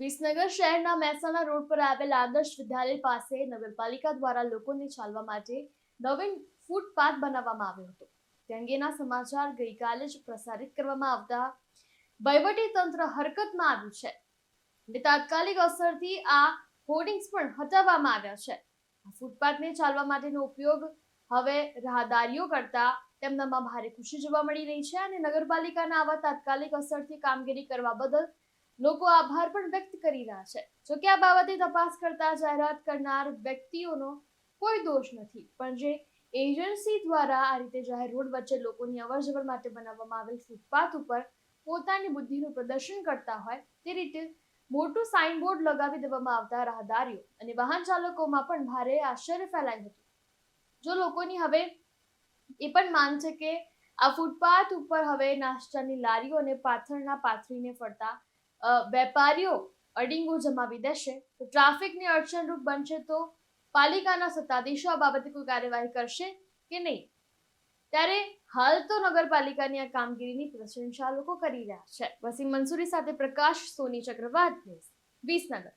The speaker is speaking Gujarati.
વિસનગર શહેરના મહેસાણા રોડ પર આવેલ આદર્શ વિદ્યાલય પાસે નગરપાલિકા દ્વારા લોકોને ચાલવા માટે નવીન ફૂટપાથ બનાવવામાં આવ્યો હતો. તે અંગેના સમાચાર ગઈકાલે જ પ્રસારિત કરવામાં આવતા વહીવટી તંત્ર હરકતમાં આવ્યું છે અને તાત્કાલિક અસરથી આ હોર્ડિંગ્સ પણ હટાવવામાં આવ્યા છે. આ ફૂટપાથને ચાલવા માટેનો ઉપયોગ હવે રાહદારીઓ કરતા તેમનામાં ભારે ખુશી જોવા મળી રહી છે અને નગરપાલિકાના આવા તાત્કાલિક અસરથી કામગીરી કરવા બદલ લોકો આભાર પણ વ્યક્ત કરી રહ્યા છે. જોકે આ બાબતે તપાસ કરતા જાહેરાત કરનાર વ્યક્તિઓનો કોઈ દોષ નથી, પણ જે એજન્સી દ્વારા આ રીતે જાહેર રોડ વચ્ચે લોકોની અવરજવર માટે બનાવવામાં આવેલ ફૂટપાથ ઉપર પોતાની બુદ્ધિનું પ્રદર્શન કરતા હોય તે રીતે મોટું સાઇનબોર્ડ લગાવી દેવામાં આવતા રાહદારીઓ અને વાહન ચાલકોમાં પણ ભારે આશ્ચર્ય ફેલાયું હતું. જો લોકોની હવે એ પણ માંગ છે કે આ ફૂટપાથ ઉપર હવે નાસ્તાની લારીઓ અને પાથરણા પાથરીને ફરતા વેપારીઓ અડીંગો જમાવી દેશે તો ટ્રાફિકની અડચણરૂપ બનશે, તો પાલિકાના સત્તાધીશો આ બાબતે કોઈ કાર્યવાહી કરશે કે નહીં? ત્યારે હાલ તો નગરપાલિકાની આ કામગીરીની પ્રશંસા લોકો કરી રહ્યા છે. વસીમ મંસૂરી સાથે પ્રકાશ સોની, ચક્રવાત ન્યૂઝ, વિસનગર.